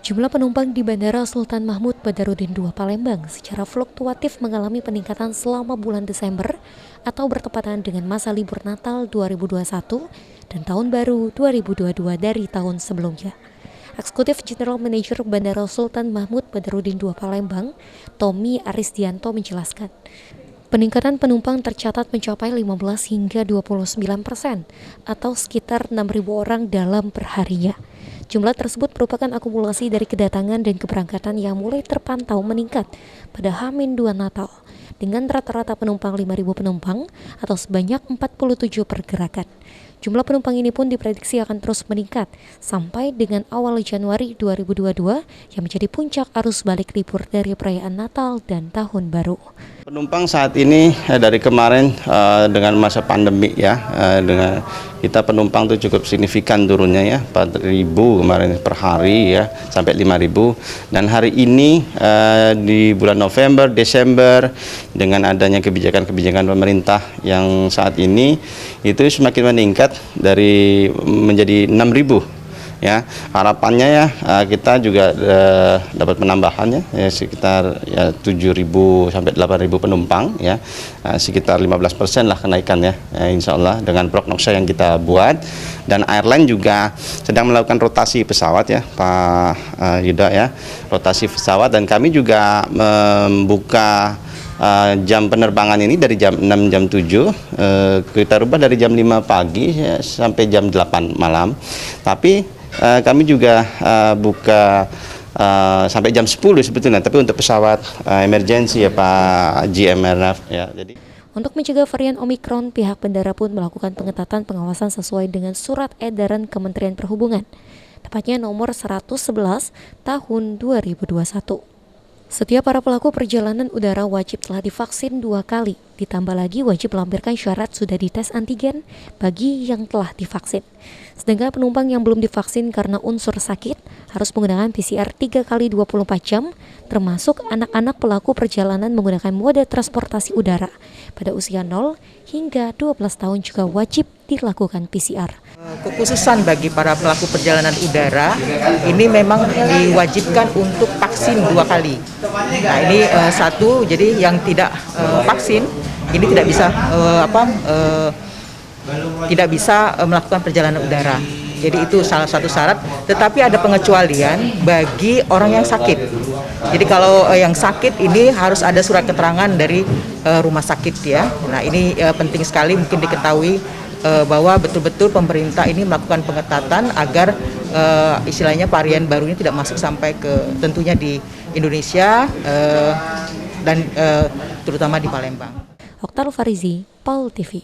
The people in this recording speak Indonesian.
Jumlah penumpang di Bandara Sultan Mahmud Badarudin II Palembang secara fluktuatif mengalami peningkatan selama bulan Desember atau bertepatan dengan masa libur Natal 2021 dan Tahun Baru 2022 dari tahun sebelumnya. Eksekutif General Manager Bandara Sultan Mahmud Badarudin II Palembang, Tommy Arisdianto menjelaskan, peningkatan penumpang tercatat mencapai 15 hingga 29% atau sekitar 6.000 orang dalam perharinya. Jumlah tersebut merupakan akumulasi dari kedatangan dan keberangkatan yang mulai terpantau meningkat pada H-2 Natal dengan rata-rata penumpang 5.000 penumpang atau sebanyak 47 pergerakan. Jumlah penumpang ini pun diprediksi akan terus meningkat sampai dengan awal Januari 2022 yang menjadi puncak arus balik libur dari perayaan Natal dan Tahun Baru. Penumpang saat ini dari kemarin dengan masa pandemi ya, dengan kita penumpang itu cukup signifikan turunnya ya, 4.000 kemarin per hari ya, sampai 5.000. Dan hari ini di bulan November, Desember dengan adanya kebijakan-kebijakan pemerintah yang saat ini itu semakin meningkat dari menjadi 6.000. Ya, harapannya ya kita juga dapat penambahan ya sekitar 7.000 sampai 8.000 penumpang ya, sekitar 15% lah kenaikan ya, insya Allah dengan prognosa yang kita buat. Dan airline juga sedang melakukan rotasi pesawat ya Pak Yuda ya, rotasi pesawat, dan kami juga membuka jam penerbangan ini dari jam 6 jam 7 kita rubah dari jam 5 pagi ya, sampai jam 8 malam. Tapi kami juga buka sampai jam 10 sebetulnya, tapi untuk pesawat emergensi ya Pak GMRF ya. Jadi untuk mencegah varian Omikron, pihak bandara pun melakukan pengetatan pengawasan sesuai dengan surat edaran Kementerian Perhubungan, tepatnya nomor 111 tahun 2021. Setiap para pelaku perjalanan udara wajib telah divaksin 2 kali, ditambah lagi wajib melampirkan syarat sudah dites antigen bagi yang telah divaksin. Sedangkan penumpang yang belum divaksin karena unsur sakit harus menggunakan PCR 3 kali 24 jam, termasuk anak-anak pelaku perjalanan menggunakan mode transportasi udara pada usia 0 hingga 12 tahun juga wajib dilakukan PCR. Kekhususan bagi para pelaku perjalanan udara ini memang diwajibkan untuk vaksin 2 kali. Nah ini satu, jadi yang tidak vaksin ini tidak bisa tidak bisa melakukan perjalanan udara. Jadi itu salah satu syarat. Tetapi ada pengecualian bagi orang yang sakit. Jadi kalau yang sakit ini harus ada surat keterangan dari rumah sakit ya. Nah ini penting sekali mungkin diketahui bahwa betul-betul pemerintah ini melakukan pengetatan agar istilahnya varian baru ini tidak masuk sampai ke tentunya di Indonesia dan terutama di Palembang. Oktar Farizi, Paul TV.